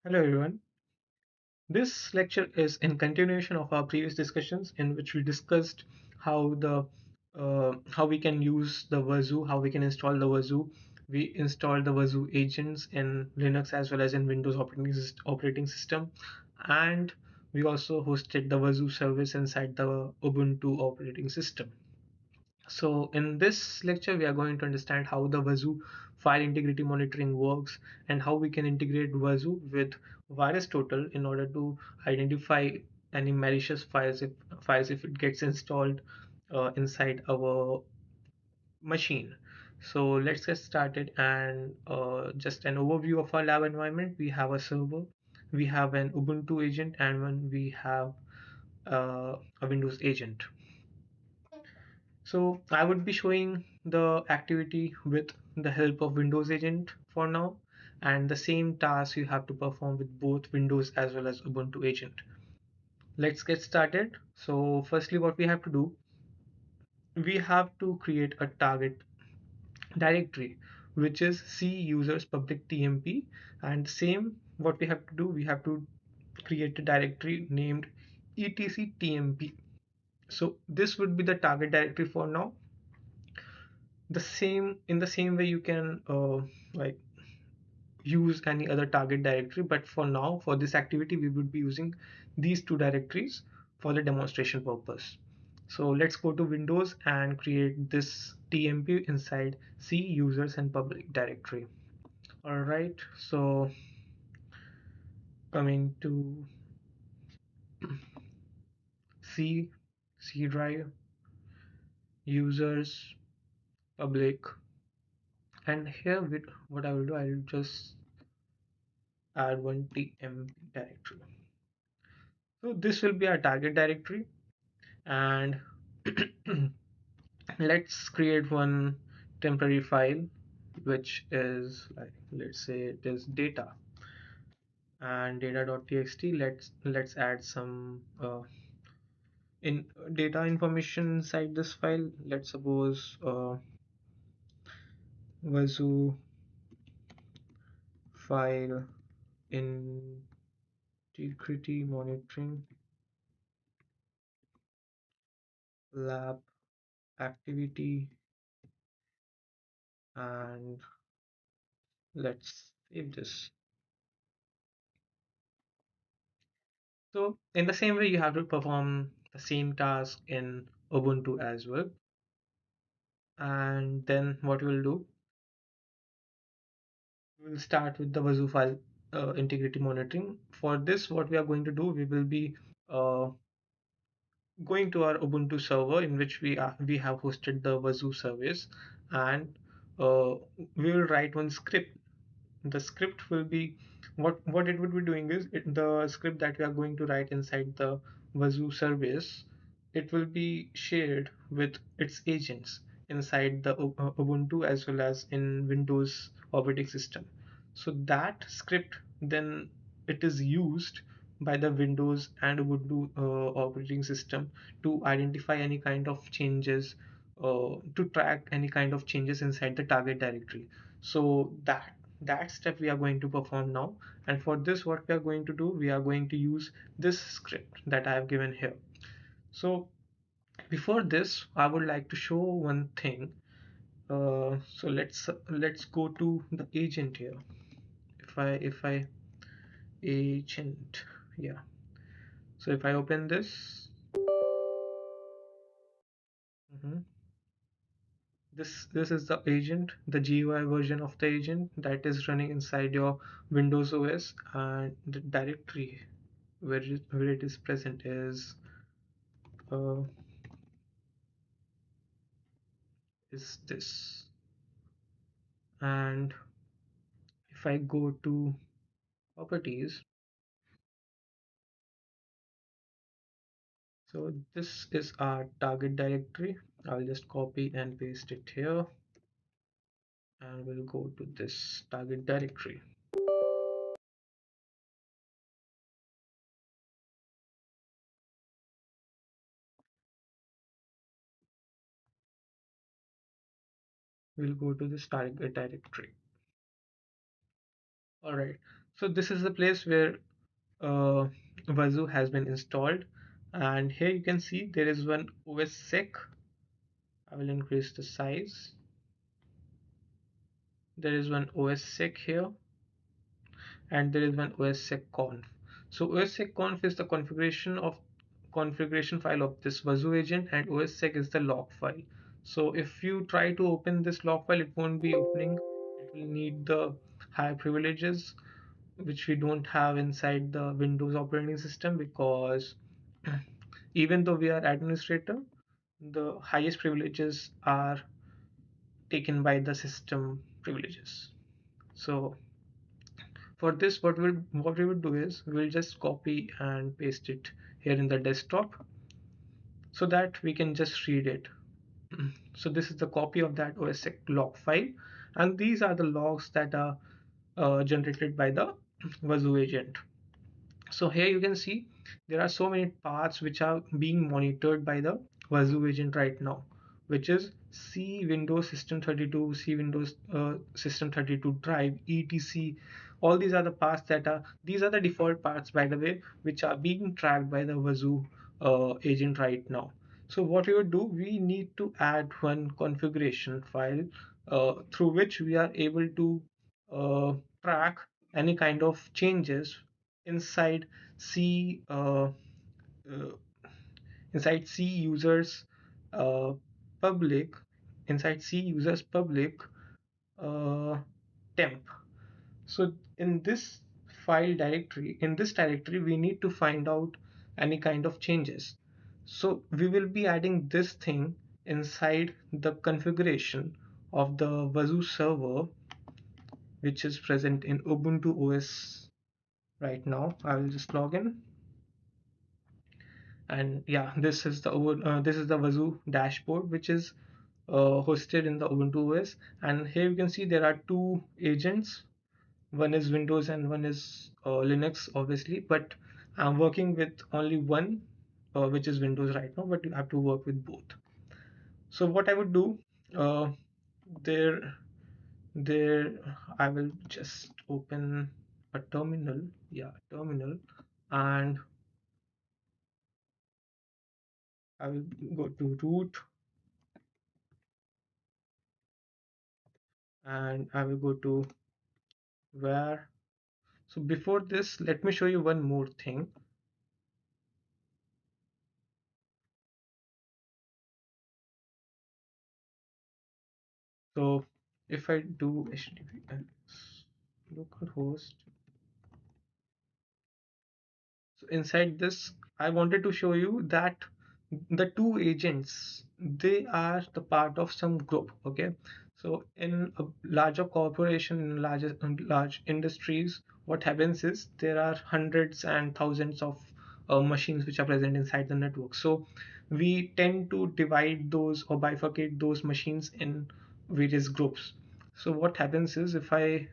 Hello everyone. This lecture is in continuation of our previous discussions in which we discussed how we can use the Wazuh, how we can install the Wazuh. We installed the Wazuh agents in Linux as well as in Windows operating system, and we also hosted the Wazuh service inside the Ubuntu operating system. So in this lecture, we are going to understand how the Wazuh file integrity monitoring works and how we can integrate Wazuh with Virustotal in order to identify any malicious files if it gets installed inside our machine. So let's get started and just an overview of our lab environment. We have a server, we have an Ubuntu agent, and when we have a Windows agent. So I would be showing the activity with the help of Windows Agent for now, and the same task you have to perform with both Windows as well as Ubuntu Agent. Let's get started. So firstly, what we have to do, we have to create a target directory, which is C users public TMP, and same what we have to do, we have to create a directory named etc tmp. So this would be the target directory for now. The same way you can like use any other target directory, but for now for this activity we would be using these two directories for the demonstration purpose. So let's go to Windows and create this tmp inside C users and public directory. All right, so coming to C, C drive, users, public, and here with what I will do, I will just add one tmp directory. So this will be our target directory, and let's create one temporary file which is like, let's say it is data and data.txt. Let's add some in data information inside this file. Let's suppose Wazuh file integrity monitoring lab activity, and let's save this. So in the same way, you have to perform the same task in Ubuntu as well. And then what we'll do, we'll start with the Wazuh file integrity monitoring. For this, what we are going to do, we will be uh, going to our Ubuntu server in which we have hosted the Wazuh service, and uh, we will write one script. The script will be what it would be doing is the script that we are going to write inside the Wazuh service, it will be shared with its agents inside the Ubuntu as well as in Windows operating system. So that script then it is used by the Windows and Ubuntu operating system to identify any kind of changes, to track any kind of changes inside the target directory. So that step we are going to perform now, and for this what we are going to do, we are going to use this script that I have given here. So before this I would like to show one thing. So let's go to the agent here. If I agent, yeah, so if I open this, mhm, this is the agent, the GUI version of the agent that is running inside your Windows OS, and the directory where it is present uh, is this. And if I go to properties, so this is our target directory. I'll just copy and paste it here, and we'll go to this target directory. We'll go to this target directory. All right. So this is the place where uh, Wazuh has been installed, and here you can see there is one OS sec. I will increase the size. There is one OS sec here, and there is one OSSecConf. So OSSecConf is the configuration file of this Wazuh agent, and OSSec is the log file. So if you try to open this log file, it won't be opening. It will need the high privileges, which we don't have inside the Windows operating system, because even though we are administrator, the highest privileges are taken by the system privileges. So for this, what we would do is we'll just copy and paste it here in the desktop so that we can just read it. So this is the copy of that OSSec log file, and these are the logs that are generated by the Wazuh agent. So here you can see there are so many paths which are being monitored by the Wazuh agent right now, which is C Windows System 32, C Windows System 32 Drive, etc. All these are the paths that are, these are the default paths, by the way, which are being tracked by the Wazuh agent right now. So what we would do, we need to add one configuration file through which we are able to uh, track any kind of changes inside C uh, inside C users uh, public inside C users public uh, temp. So in this directory, we need to find out any kind of changes. So we will be adding this thing inside the configuration of the Wazuh server, which is present in Ubuntu OS right now. I will just log in. And yeah, this is the Wazuh dashboard, which is hosted in the Ubuntu OS. And here you can see there are two agents. One is Windows and one is Linux, obviously, but I'm working with only one, which is Windows right now, but you have to work with both. So what I would do, uh, there there I will just open a terminal. Yeah, terminal. And I will go to root, and I will go to where. So before this, let me show you one more thing. So if I do HTTPS localhost, so inside this, I wanted to show you that the two agents, they are the part of some group. Okay, so in a larger corporation, in large industries, what happens is there are hundreds and thousands of machines which are present inside the network. So we tend to divide those or bifurcate those machines in various groups. So what happens is, if I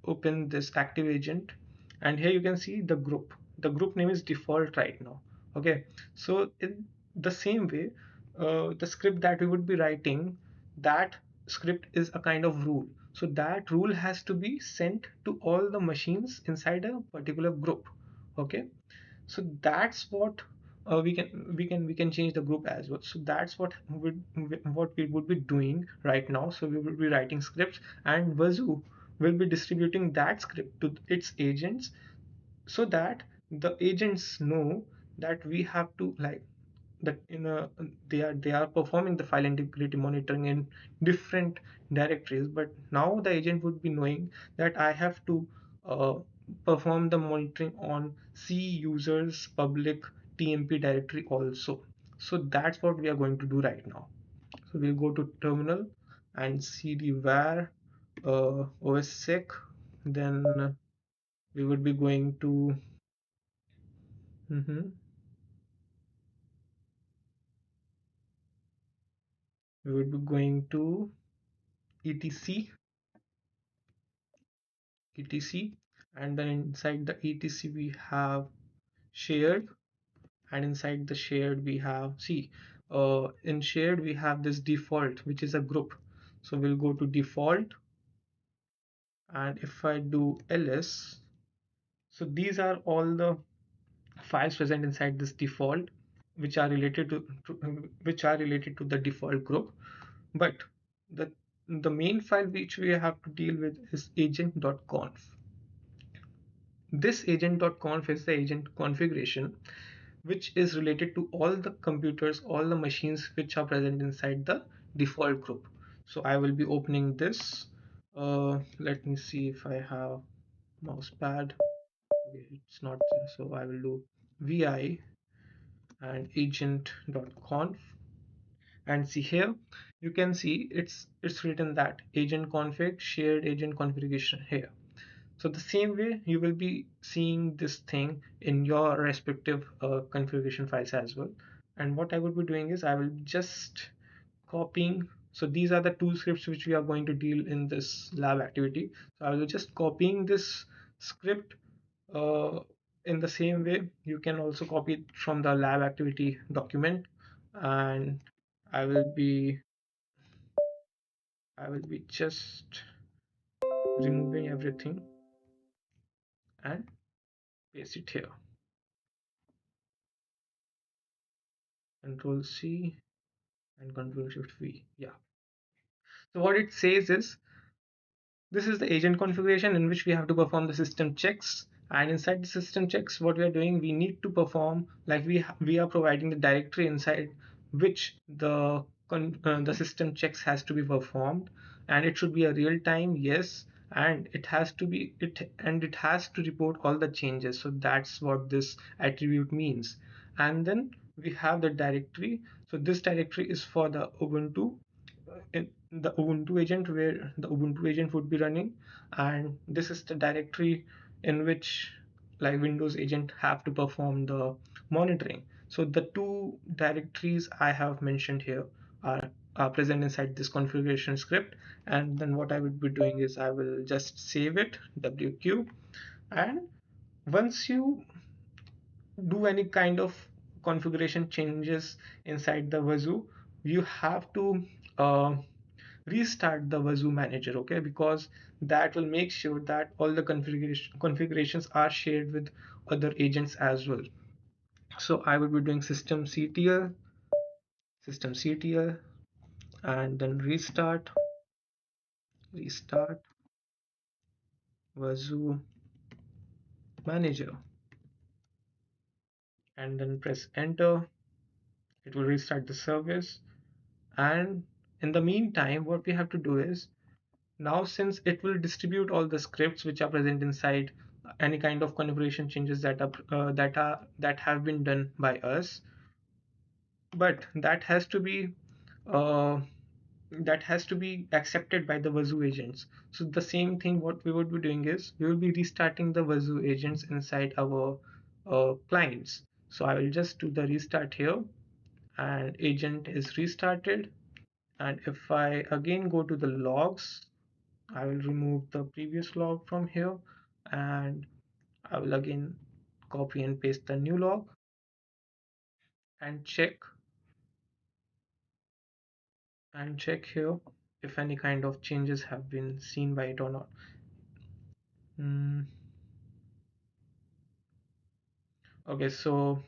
open this active agent, and here you can see the group name is default right now. Okay, so in the same way, the script that we would be writing, that script is a kind of rule. So that rule has to be sent to all the machines inside a particular group. Okay, so that's what we can change the group as well. So that's what we would be doing right now. So we will be writing scripts, and Wazuh will be distributing that script to its agents, so that the agents know that we have to, like, that in a they are performing the file integrity monitoring in different directories, but now the agent would be knowing that I have to uh, perform the monitoring on C users public TMP directory also. So that's what we are going to do right now. So we'll go to terminal and cd var ossec. Then we would be going to mhm, we would be going to etc etc, and then inside the etc we have shared, and inside the shared we have, see, in shared we have this default, which is a group. So we'll go to default, and if I do ls, So these are all the files present inside this default, which are related to the default group. But the the main file which we have to deal with is agent.conf. This agent.conf is the agent configuration which is related to all the computers, all the machines which are present inside the default group. So I will be opening this. Let me see if I have mouse pad. Okay, it's not there, so I will do vi and agent.conf, and see here you can see it's written that agent config shared agent configuration here. So the same way you will be seeing this thing in your respective configuration files as well. And what I will be doing is I will just copying. So these are the two scripts which we are going to deal in this lab activity. So I will just copying this script. uh, in the same way you can also copy it from the lab activity document, and I will be just removing everything and paste it here. Control C and Control Shift V. Yeah. So what it says is this is the agent configuration in which we have to perform the system checks. And inside the system checks, what we are doing, we need to perform like we are providing the directory inside which the system checks has to be performed, and it should be a real time, yes, and it has to be it has to report all the changes. So that's what this attribute means. And then we have the directory. So this directory is for the Ubuntu, in the Ubuntu agent where the Ubuntu agent would be running, and this is the directory in which like Windows agent have to perform the monitoring. So the two directories I have mentioned here are present inside this configuration script, and then what I would be doing is I will just save it wq. And once you do any kind of configuration changes inside the Wazuh, you have to uh, restart the Wazuh manager, okay? Because that will make sure that all the configurations are shared with other agents as well. So I will be doing systemctl, and then restart Wazuh manager, and then press enter. It will restart the service. And in the meantime, what we have to do is, now since it will distribute all the scripts which are present inside any kind of configuration changes that have been done by us, but uh, that has to be accepted by the Wazuh agents. So the same thing what we would be doing is we will be restarting the Wazuh agents inside our clients. So I will just do the restart here, and agent is restarted. And if I again go to the logs, I will remove the previous log from here, and I will again copy and paste the new log and check here if any kind of changes have been seen by it or not. Hmm. Okay, so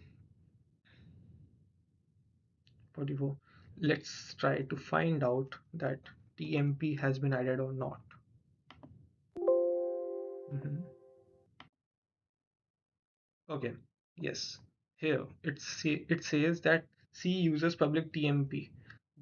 44. Let's try to find out that TMP has been added or not. Mhm. Okay, yes. Here it says that C uses public TMP.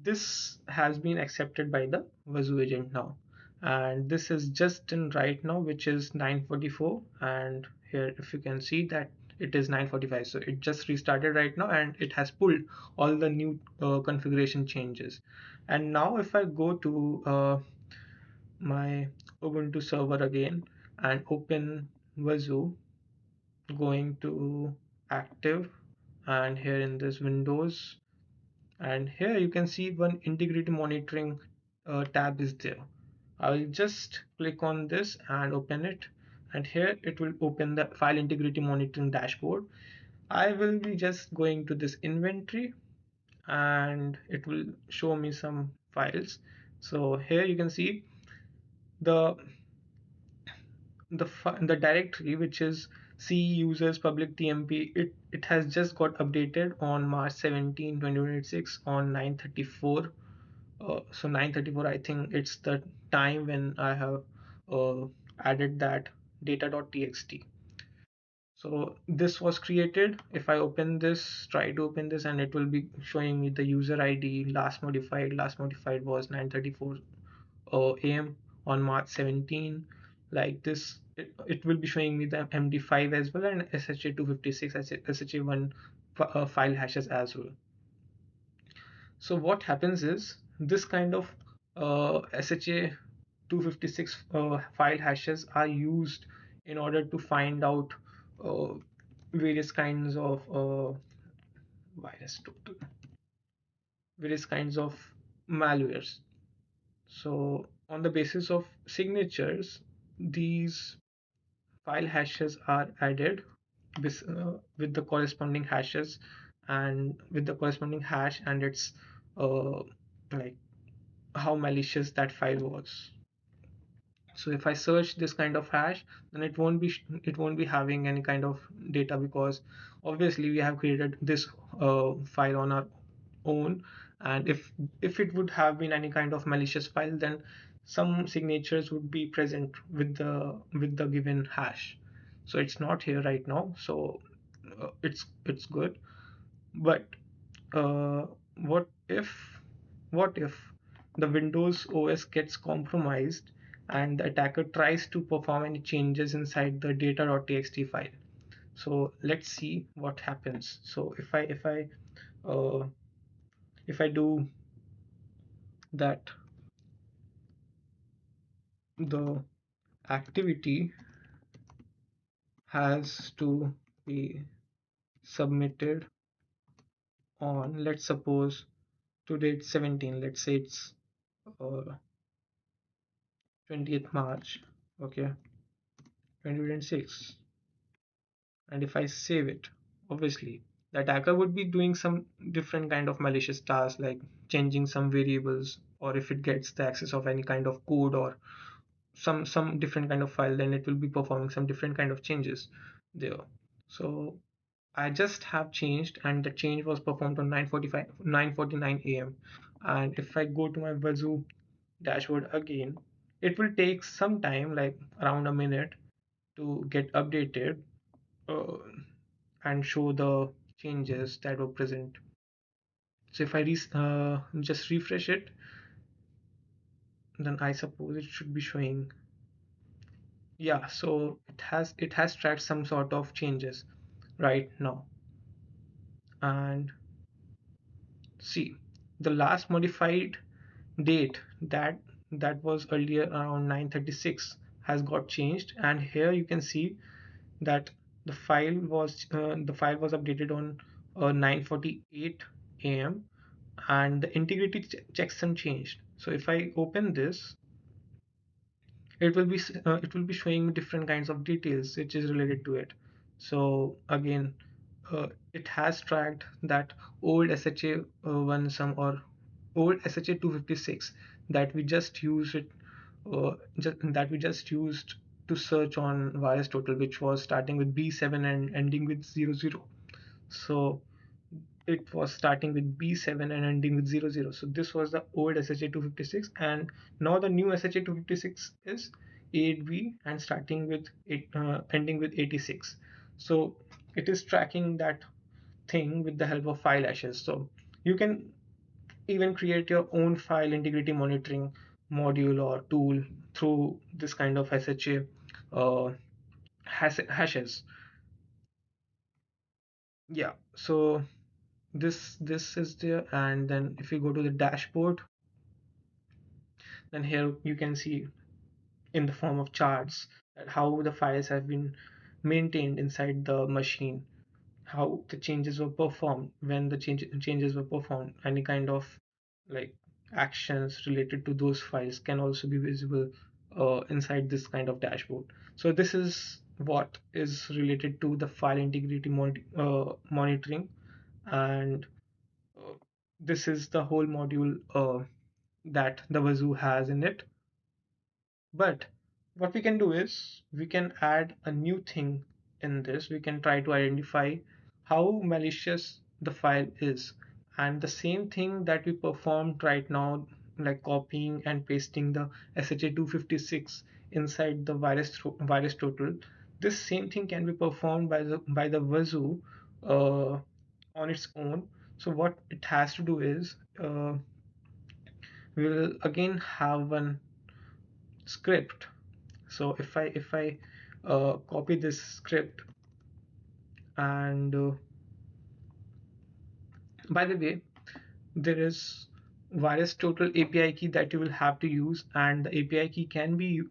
This has been accepted by the Wazuh agent now, and this is just in right now, which is 9:44. And here, if you can see that it is 9:45, so it just restarted right now, and it has pulled all the new configuration changes. And now, if I go to my Ubuntu server again and open Wazuh, going to active, and here in this Windows, and here you can see one integrity monitoring tab is there. I will just click on this and open it, and here it will open the file integrity monitoring dashboard. I will be just going to this inventory, and it will show me some files. So here you can see the the directory which is C users public TMP, it has just got updated on March 17, 2026 on 9:34. So 9:34, I think it's the time when I have added that data.txt. So this was created. If I open this, try to open this, and it will be showing me the user ID last modified. Last modified was 9:34 AM on March 17. Like this, it will be showing me the MD5 as well and SHA-256, SHA-1 file hashes as well. So what happens is this kind of SHA-256 file hashes are used in order to find out uh, various kinds of virus total, various kinds of malwares. So on the basis of signatures, these file hashes are added with the corresponding hashes and with the corresponding hash and its like how malicious that file was. So if I search this kind of hash, then it won't be having any kind of data, because obviously we have created this file on our own. And if it would have been any kind of malicious file, then some signatures would be present with the given hash. So it's not here right now, so it's good. But uh, what if what if the Windows OS gets compromised and the attacker tries to perform any changes inside the data.txt file? So let's see what happens. So uh, if I do that, the activity has to be submitted on, let's suppose today it's 17, let's say it's uh, 20th March, okay, 2026. And if I save it, obviously the attacker would be doing some different kind of malicious tasks like changing some variables, or if it gets the access of any kind of code or some different kind of file, then it will be performing some different kind of changes there. So I just have changed, and the change was performed on 9:49 a.m. And if I go to my Wazuh dashboard again, it will take some time, like around a minute, to get updated uh, and show the changes that were present. So if I just refresh it, then I suppose it should be showing. Yeah, so it has tracked some sort of changes right now. And see, the last modified date that was earlier around 9:36 has got changed, and here you can see that the file was updated on 9:48 a.m. and the integrity checksum changed. So if I open this, it will be showing me different kinds of details which is related to it. So again, it has tracked that old SHA one some or old SHA 256 that we just used it that we just used to search on Virustotal, which was starting with B7 and ending with 00. So it was starting with B7 and ending with 00. So this was the old SHA-256, and now the new SHA-256 is 8B and starting with ending with 86. So it is tracking that thing with the help of file hashes. So you can even create your own file integrity monitoring module or tool through this kind of SHA hashes. Yeah. So this is there, and then if you go to the dashboard, then here you can see in the form of charts that how the files have been maintained inside the machine, how the changes were performed, when the changes were performed, any kind of like actions related to those files can also be visible inside this kind of dashboard. So this is what is related to the file integrity monitoring, and uh, this is the whole module that the Wazuh has in it. But what we can do is we can add a new thing in this, we can try to identify how malicious the file is. And the same thing that we performed right now, like copying and pasting the SHA-256 inside the virus total, this same thing can be performed by the Wazuh uh, on its own. So what it has to do is we will again have one script. So if I copy this script, and by the way, there is Virustotal API key that you will have to use, and the API key can be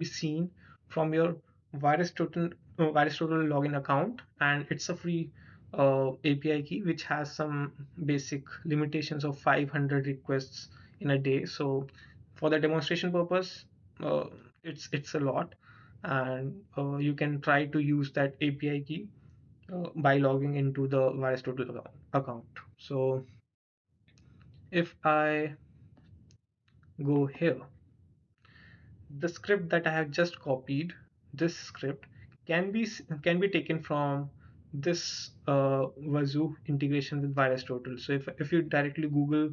seen from your Virustotal login account, and it's a free API key which has some basic limitations of 500 requests in a day. So for the demonstration purpose, uh, it's a lot, and you can try to use that API key by logging into the account. So if I go here, the script that I have just copied, this script can be taken from this Wazuh integration with VirusTotal. So if you directly Google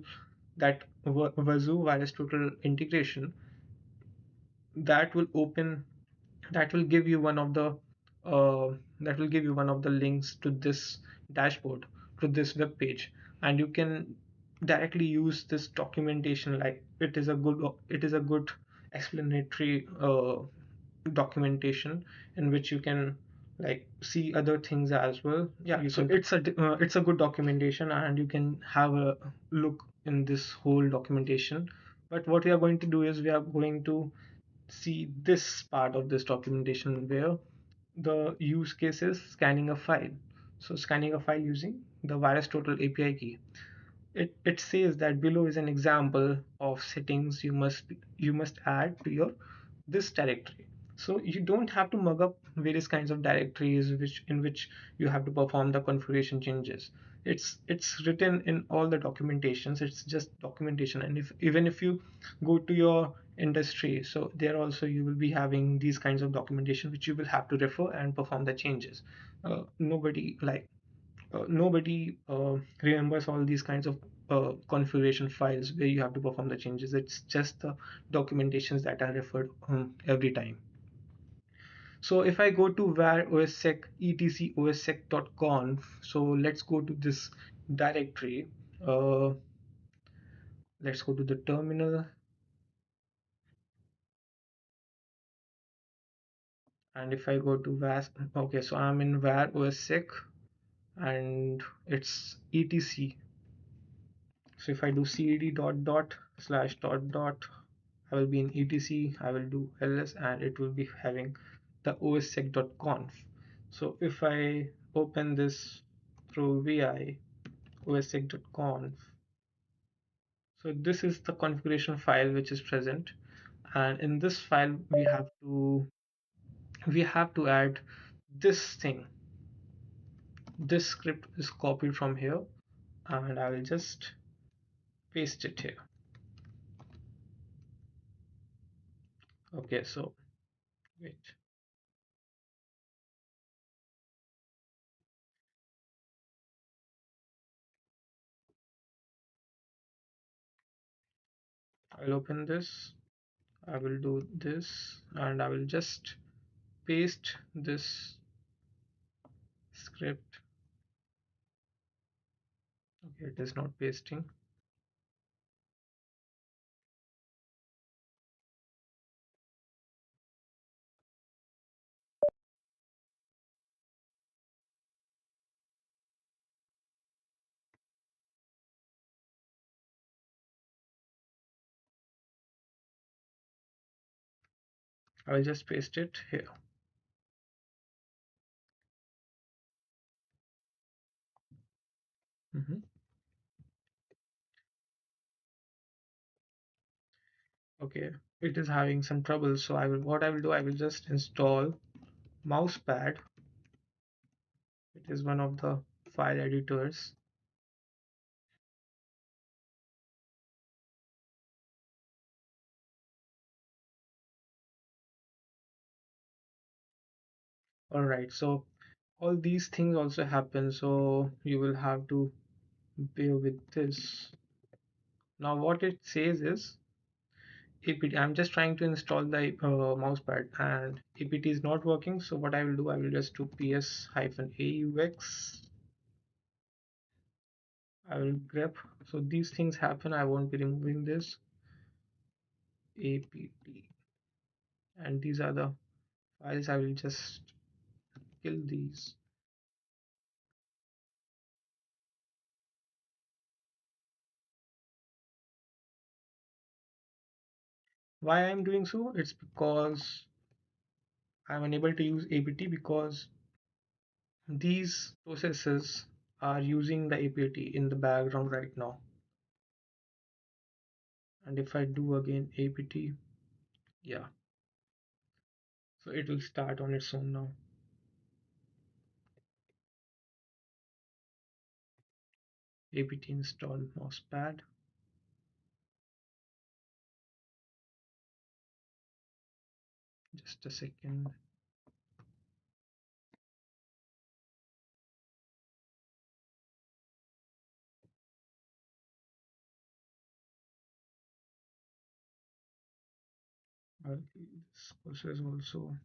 that Wazuh VirusTotal integration, that will open that will give you one of the links to this dashboard, to this web page, and you can directly use this documentation. Like it is a good explanatory documentation in which you can like see other things as well. Yeah, so it's a good documentation, and you can have a look in this whole documentation. But what we are going to do is we are going to see this part of this documentation where the use case is scanning a file. So scanning a file using the VirusTotal API key. It says that below is an example of settings you must add to your this directory. So you don't have to mug up various kinds of directories in which you have to perform the configuration changes. It's written in all the documentations. It's just documentation. And if even if you go to your industry, so there also you will be having these kinds of documentation which you will have to refer and perform the changes. Nobody remembers all these kinds of configuration files where you have to perform the changes. It's just the documentations that are referred every time. So if I go to var ossec etc ossec.conf, so let's go to this directory. uh, let's go to the terminal, and if I go to var, okay, so I'm in var ossec and it's etc. So if I do cd dot dot slash dot dot, I will be in etc. I will do ls, and it will be having the ossec.conf. So if I open this through vi ossec.conf, so this is the configuration file which is present, and in this file we have to add this thing. This script is copied from here, and I will just paste it here. Okay, so wait. I'll open this. I will do this, and I will just paste this script. Okay, it is not pasting. I will just paste it here. Mhm. Okay, it is having some trouble. So I will do, I will just install Mousepad. It is one of the file editors. All right, so all these things also happen, so you will have to bear with this. Now what it says is APT. I'm just trying to install the mousepad and APT is not working. So what I will do, I will just do ps-aux. I will grep. So these things happen. I won't be removing this APT, and these are the files. I will just kill these. Why I'm doing so? It's because I'm unable to use APT because these processes are using the APT in the background right now. And if I do again APT, yeah, so it will start on its own now. Apt install mousepad. Just a second. This process also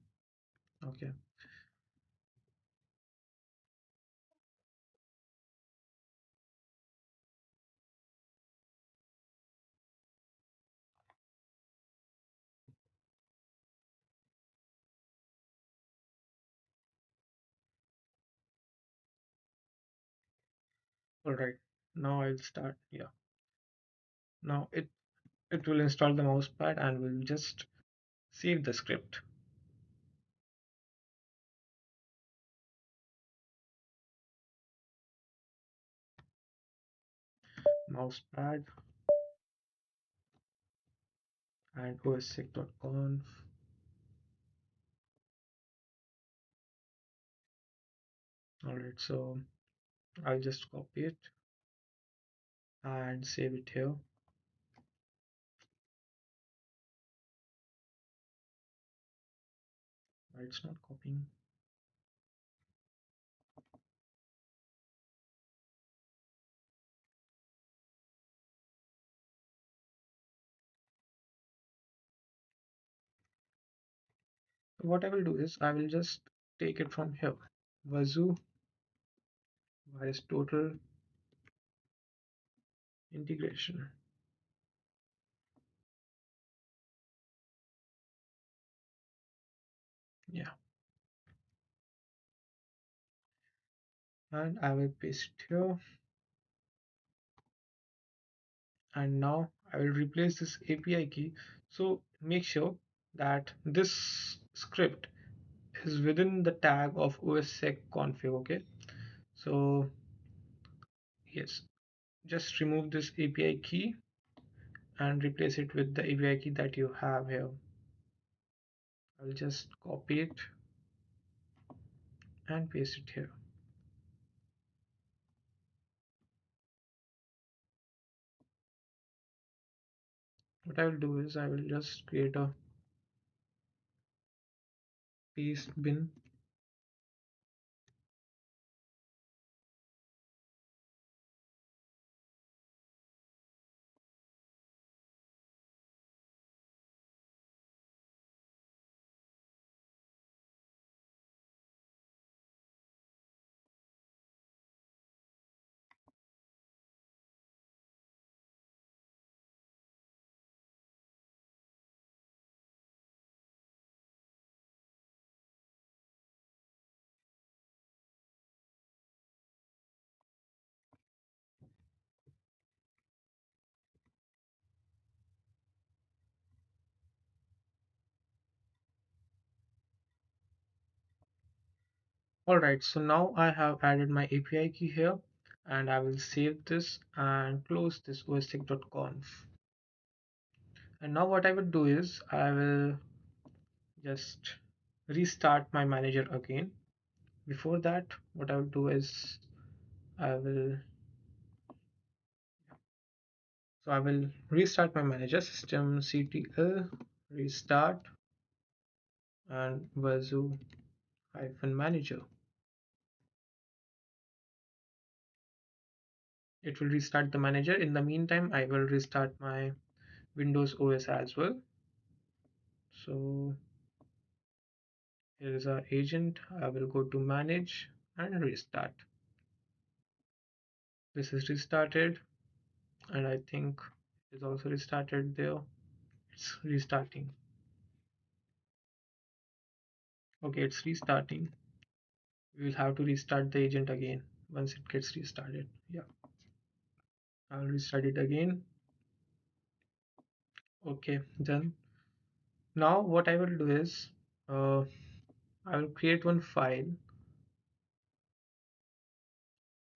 okay. All right. Now I'll start. Yeah. Now it will install the mousepad and we'll just save the script. Mousepad and ossec.conf. All right. So I'll just copy it and save it here. It's not copying. What I will do is I will just take it from here. Wazuh Virustotal integration. Yeah. And I will paste it here. And now I will replace this API key. So make sure that this script is within the tag of ossec-config. Okay. So yes, just remove this API key and replace it with the API key that you have here. I'll just copy it and paste it here. What I will do is I will just create a paste bin. All right, so now I have added my API key here and I will save this and close this ossec.conf. And now what I will do is I will just restart my manager again. Before that, what I will do is I will I will restart my manager systemctl restart and Wazuh hyphen manager. It will restart the manager. In the meantime, I will restart my Windows OS as well. So here is our agent. I will go to manage and restart. This is restarted, and I think it is also restarted there. It's restarting. Okay, it's restarting. We will have to restart the agent again once it gets restarted. Yeah, I'll restart it again. Okay, done. Now what I will do is uh, I will create one file.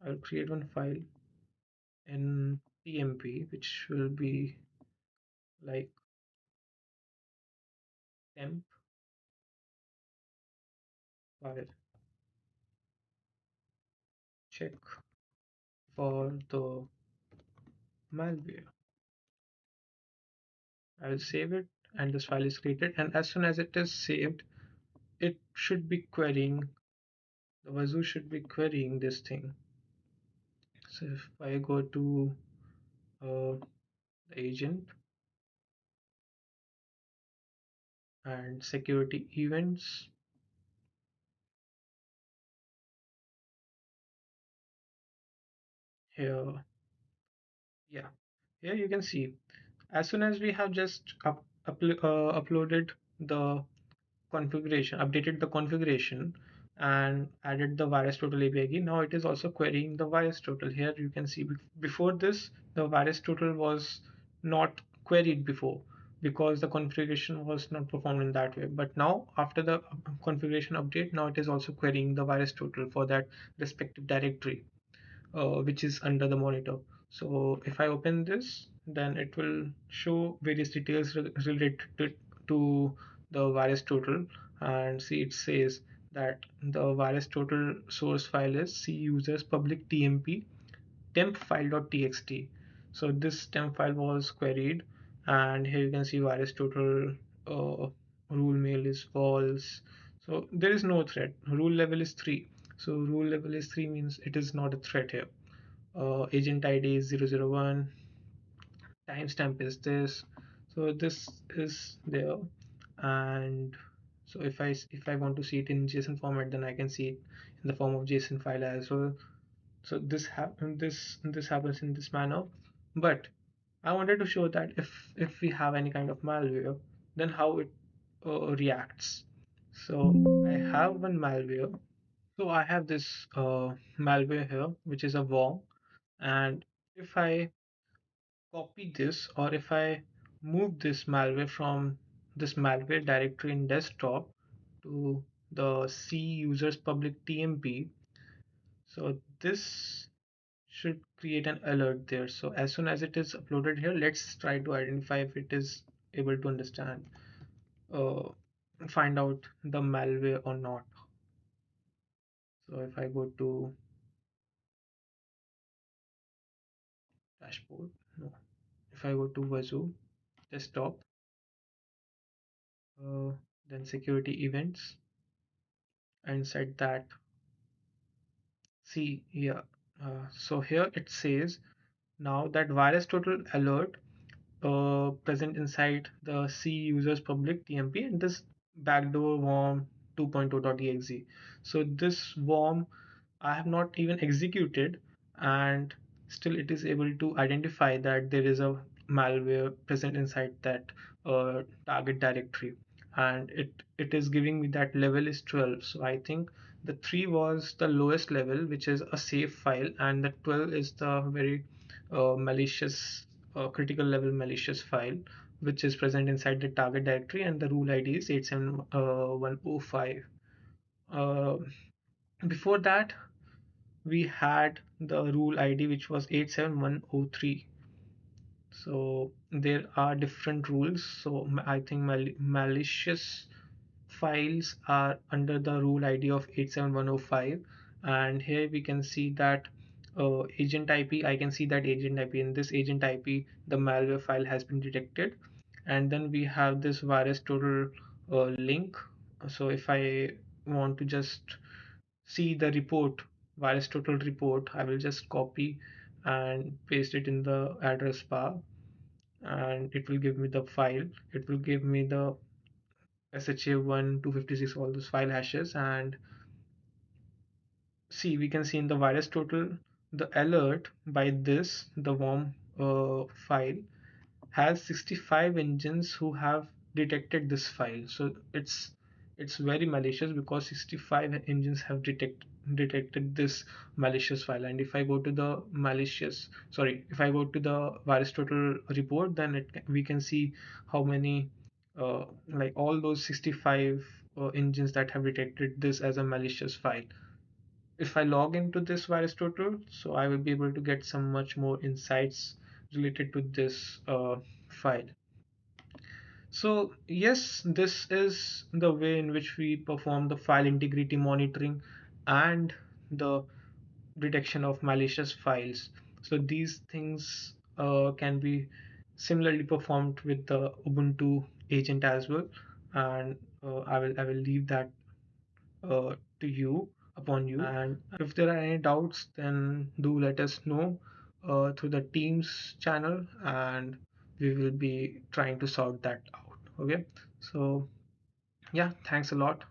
I will create one file in TMP, which will be like temp file check for the malware. I will save it, and this file is created. And as soon as it is saved, it should be querying. The Wazuh should be querying this thing. So if I go to the agent and security events, here, yeah, here you can see as soon as we have just uploaded the configuration, updated the configuration, and added the Virustotal API key. Now it is also querying the Virustotal. Here you can see before this, the Virustotal was not queried before because the configuration was not performed in that way. But now, after the configuration update, now it is also querying the Virustotal for that respective directory, which is under the monitor. So if I open this, then it will show various details related to the virus total, and see it says that the virus total source file is C users public tmp temp file.txt. So this temp file was queried, and here you can see virus total rule mail is false. So there is no threat. Rule level is 3. So rule level is 3 means it is not a threat here. Agent ID is 001, timestamp is this. So this is there, and so if I want to see it in JSON format, then I can see it in the form of JSON file as well. So this happens in this manner. But I wanted to show that if we have any kind of malware, then how it reacts. So I have one malware. So I have this malware here, which is a worm, and if I copy this, or if I move this malware from this malware directory in desktop to the C users public TMP, so this should create an alert there. So as soon as it is uploaded here, let's try to identify if it is able to understand, uh, find out the malware or not. So if I go to dashboard, no. If I go to Wazuh desktop, uh, then security events, and set that. See here, so here it says now that virus total alert present inside the C users public TMP and this backdoor worm 2.0.exe. So this worm I have not even executed, and still it is able to identify that there is a malware present inside that target directory, and it is giving me that level is 12. So I think the 3 was the lowest level, which is a safe file, and the 12 is the very malicious, critical level malicious file, which is present inside the target directory, and the rule ID is 87105. uh, Before that, we had the rule ID, which was 87103. So there are different rules. So I think malicious files are under the rule ID of 87105. And here we can see that agent IP, I can see that agent IP. In this agent IP, the malware file has been detected. And then we have this virus total link. So if I want to just see the report, virus total report, I will just copy and paste it in the address bar, and it will give me the file. It will give me the SHA1 256, all those file hashes. And see, we can see in the virus total, the alert by this, the worm file, has 65 engines who have detected this file. So it's very malicious because 65 engines have detected this malicious file. And if I go to the if I go to the Virustotal report, then we can see how many like all those 65 engines that have detected this as a malicious file. If I log into this Virustotal, so I will be able to get some much more insights related to this file. So yes, this is the way in which we perform the file integrity monitoring and the detection of malicious files. So these things can be similarly performed with the Ubuntu agent as well. And I will leave that to you upon you. And if there are any doubts, then do let us know through the Teams channel, and we will be trying to sort that out. Okay. So yeah, thanks a lot.